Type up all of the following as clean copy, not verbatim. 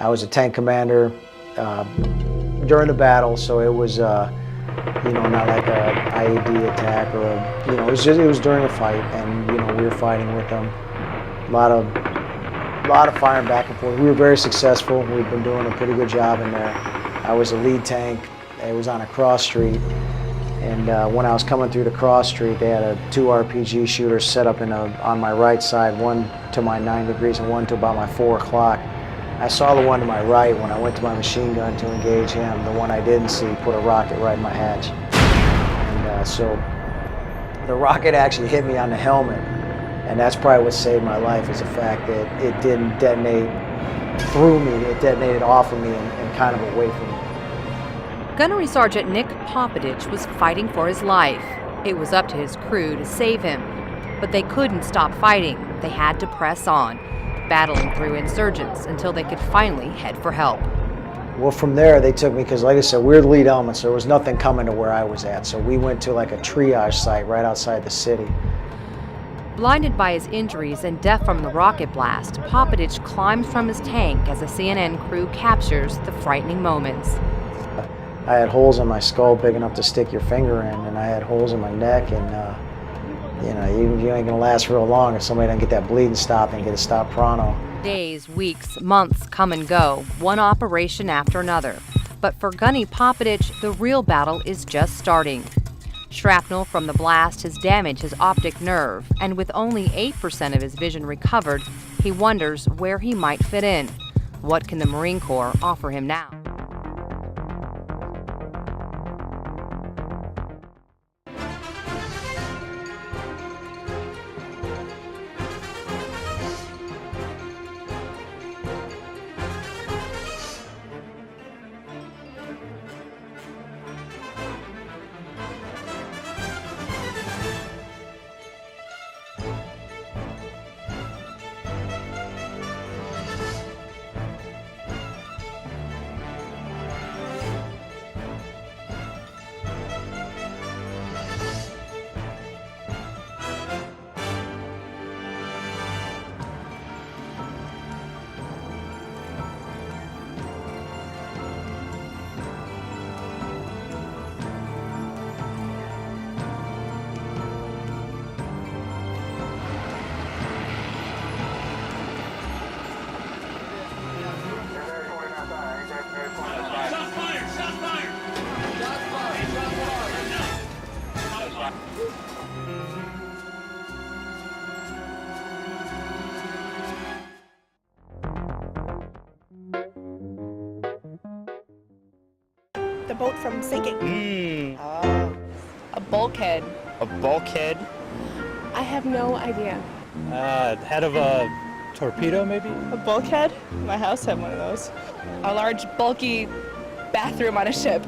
I was a tank commander during the battle, so it was, not like a IED attack or it was during a fight, and we were fighting with them. A lot of firing back and forth. We were very successful. We've been doing a pretty good job in there. I was a lead tank. It was on a cross street, and when I was coming through the cross street, they had two RPG shooters set up on my right side, one to my 9 degrees and one to about my 4 o'clock. I saw the one to my right. When I went to my machine gun to engage him, the one I didn't see put a rocket right in my hatch. And so the rocket actually hit me on the helmet, and that's probably what saved my life, is the fact that it didn't detonate through me. It detonated off of me and kind of away from me. Gunnery Sergeant Nick Popovich was fighting for his life. It was up to his crew to save him. But they couldn't stop fighting. They had to press on, battling through insurgents until they could finally head for help. Well, from there, they took me, because like I said, we're the lead element, so there was nothing coming to where I was at. So we went to like a triage site right outside the city. Blinded by his injuries and deaf from the rocket blast, Popovich climbs from his tank as a CNN crew captures the frightening moments. I had holes in my skull big enough to stick your finger in, and I had holes in my neck, and you ain't gonna last real long if somebody doesn't get that bleeding stopped and get it stopped pronto. Days, weeks, months come and go, one operation after another. But for Gunny Popovich, the real battle is just starting. Shrapnel from the blast has damaged his optic nerve, and with only 8% of his vision recovered, he wonders where he might fit in. What can the Marine Corps offer him now? The boat from sinking. A bulkhead. A bulkhead? I have no idea. Head of a torpedo, maybe? A bulkhead? My house had one of those. A large, bulky bathroom on a ship.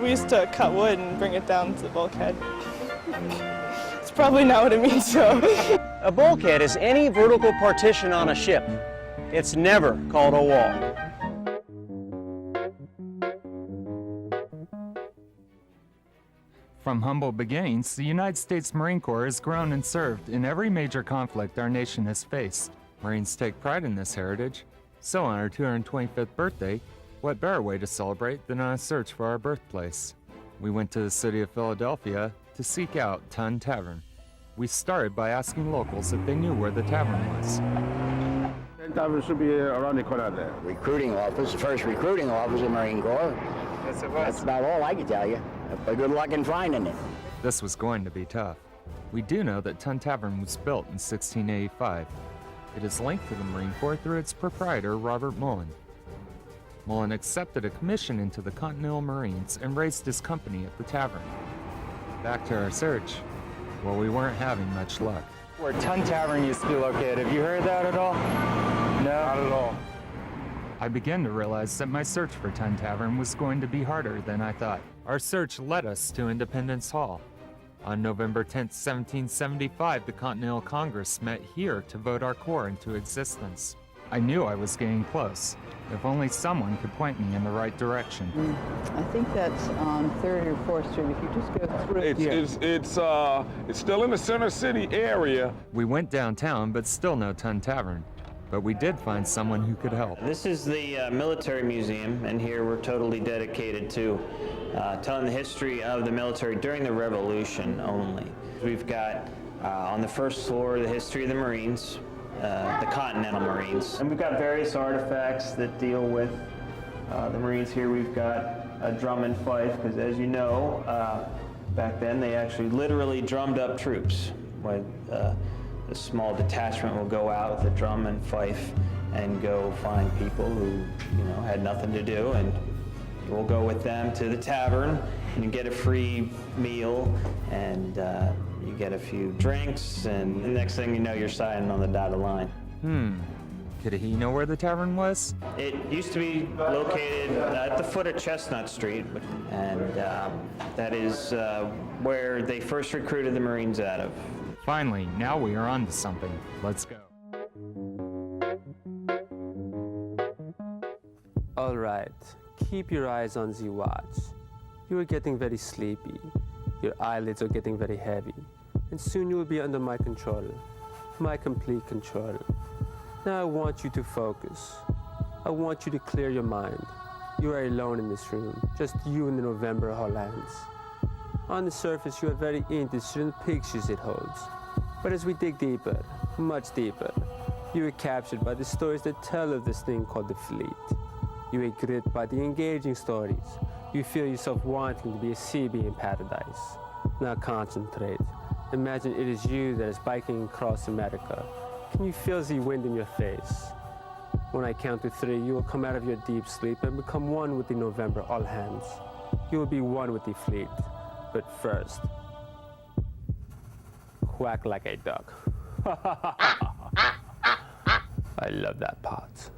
We used to cut wood and bring it down to the bulkhead. It's probably not what it means, though. A bulkhead is any vertical partition on a ship. It's never called a wall. From humble beginnings, the United States Marine Corps has grown and served in every major conflict our nation has faced. Marines take pride in this heritage. So on our 225th birthday, what better way to celebrate than on a search for our birthplace? We went to the city of Philadelphia to seek out Ton Tavern. We started by asking locals if they knew where the tavern was. Ton Tavern should be around the corner there. Recruiting office, the first recruiting office in Marine Corps. Yes, it was. That's about all I can tell you. But good luck in finding it. This was going to be tough. We do know that Ton Tavern was built in 1685. It is linked to the Marine Corps through its proprietor, Robert Mullen. Mullen accepted a commission into the Continental Marines and raised his company at the tavern. Back to our search. Well, we weren't having much luck. Where Ton Tavern used to be located. Have you heard that at all? No? Not at all. I began to realize that my search for Ton Tavern was going to be harder than I thought. Our search led us to Independence Hall. On November 10th, 1775, the Continental Congress met here to vote our corps into existence. I knew I was getting close, if only someone could point me in the right direction. I think that's on 3rd or 4th Street. If you just go through It's still in the center city area. We went downtown, but still no Ton Tavern. but we did find someone who could help. This is the military museum, and here we're totally dedicated to telling the history of the military during the Revolution only. We've got on the first floor the history of the Marines, the Continental Marines. And we've got various artifacts that deal with the Marines here. We've got a drum and fife, because as you know, back then they actually literally drummed up troops. When a small detachment will go out with a drum and fife and go find people who, had nothing to do, and we'll go with them to the tavern, and you get a free meal, and you get a few drinks, and the next thing you know, you're signing on the dotted line. Could he know where the tavern was? It used to be located at the foot of Chestnut Street, and that is where they first recruited the Marines out of. Finally, now we are on to something. Let's go. All right, keep your eyes on the watch. You are getting very sleepy. Your eyelids are getting very heavy. And soon you will be under my control, my complete control. Now I want you to focus. I want you to clear your mind. You are alone in this room, just you and the November Hollands. On the surface, you are very interested in the pictures it holds. But as we dig deeper, much deeper, you are captured by the stories that tell of this thing called the fleet. You are gripped by the engaging stories. You feel yourself wanting to be a CB in paradise. Now concentrate. Imagine it is you that is biking across America. Can you feel the wind in your face? When I count to 3, you will come out of your deep sleep and become one with the November All Hands. You will be one with the fleet. But first, quack like a duck. I love that part.